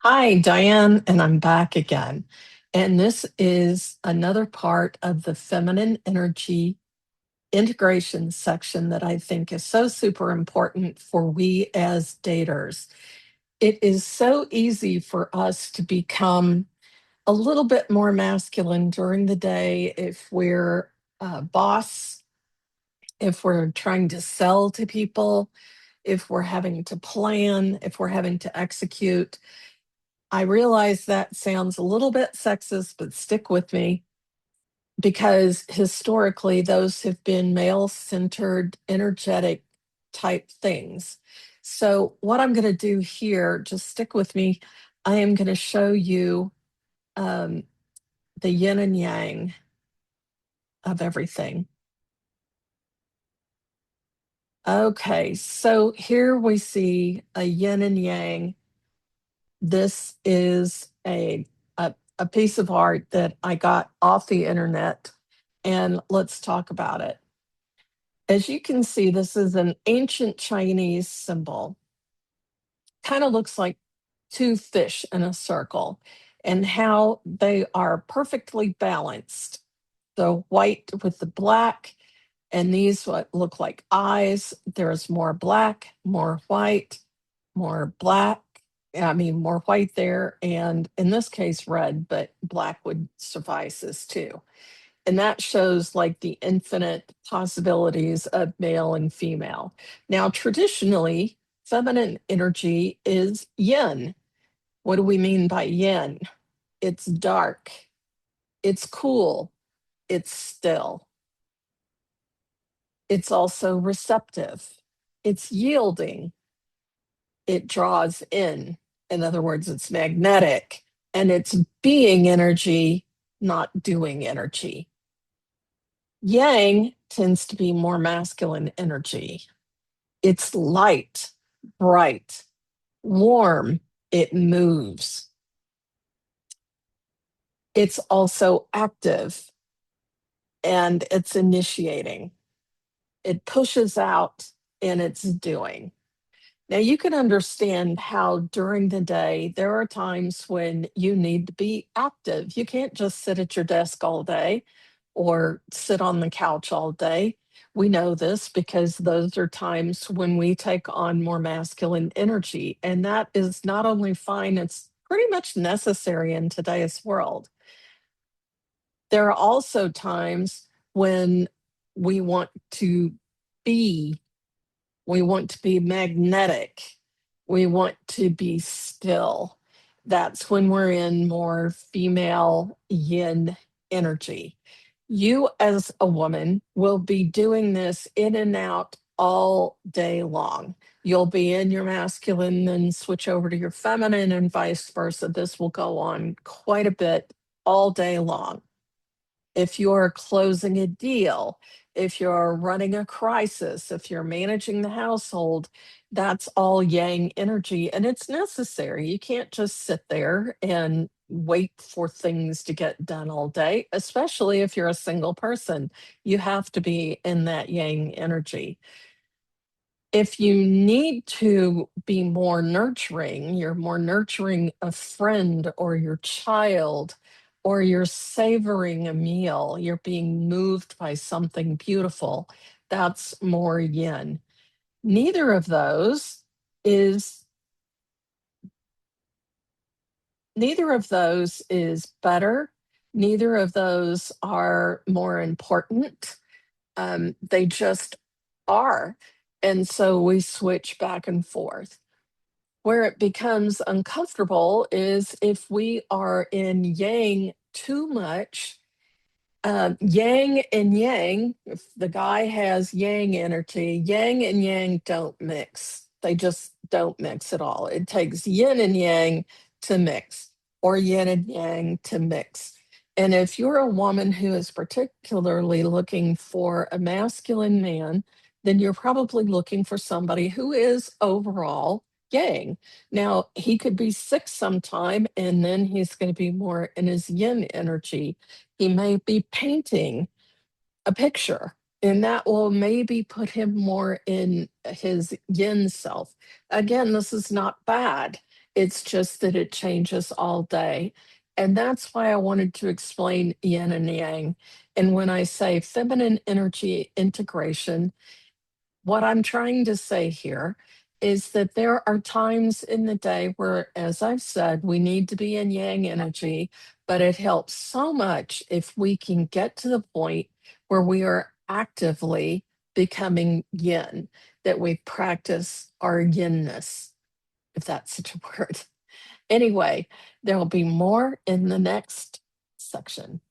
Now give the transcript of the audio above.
Hi, Diane, and I'm back again. And this is another part of the feminine energy integration section that I think is so super important for we as daters. It is so easy for us to become a little bit more masculine during the day if we're a boss, if we're trying to sell to people, if we're having to plan, if we're having to execute. I realize that sounds a little bit sexist, but stick with me because historically those have been male centered, energetic type things. So, what I'm going to do here, just stick with me. I am going to show you um, the yin and yang of everything. Okay, so here we see a yin and yang. This is a piece of art that I got off the internet, and let's talk about it. As you can see, this is an ancient Chinese symbol. Kind of looks like two fish in a circle, and how they are perfectly balanced. The white with the black, and these what look like eyes. There's more black, more white, more black. I mean, more white there, and in this case, red, but black would suffice as too. And that shows like the infinite possibilities of male and female. Now, traditionally, feminine energy is yin. What do we mean by yin? It's dark, it's cool, it's still. It's also receptive, it's yielding, it draws in. In other words, it's magnetic and it's being energy, not doing energy. Yang tends to be more masculine energy. It's light, bright, warm, it moves. It's also active and it's initiating. It pushes out and it's doing. Now, you can understand how during the day there are times when you need to be active. You can't just sit at your desk all day or sit on the couch all day. We know this because those are times when we take on more masculine energy. And that is not only fine, it's pretty much necessary in today's world. There are also times when we want to be we want to be magnetic. We want to be still. That's when we're in more female yin energy. You, as a woman, will be doing this in and out all day long. You'll be in your masculine, then switch over to your feminine, and vice versa. This will go on quite a bit all day long. If you're closing a deal, if you're running a crisis, if you're managing the household, that's all yang energy and it's necessary. You can't just sit there and wait for things to get done all day, especially if you're a single person. You have to be in that yang energy. If you need to be more nurturing, you're more nurturing a friend or your child, or you're savoring a meal, you're being moved by something beautiful, that's more yin. Neither of those is neither of those is better. Neither of those are more important. They just are. And so we switch back and forth. Where it becomes uncomfortable is if we are in yang too much. Yang and yang, if the guy has yang energy, yang and yang don't mix. They just don't mix at all. It takes yin and yang to mix, or yin and yang to mix. And if you're a woman who is particularly looking for a masculine man, then you're probably looking for somebody who is overall yang. Now, he could be sick sometime, and then he's going to be more in his yin energy. He may be painting a picture, and that will maybe put him more in his yin self. Again, this is not bad. It's just that it changes all day. And that's why I wanted to explain yin and yang. And when I say feminine energy integration, what I'm trying to say here is that there are times in the day where, as I've said, we need to be in yang energy, but it helps so much if we can get to the point where we are actively becoming yin, that we practice our yinness, if that's such a word. Anyway, there will be more in the next section.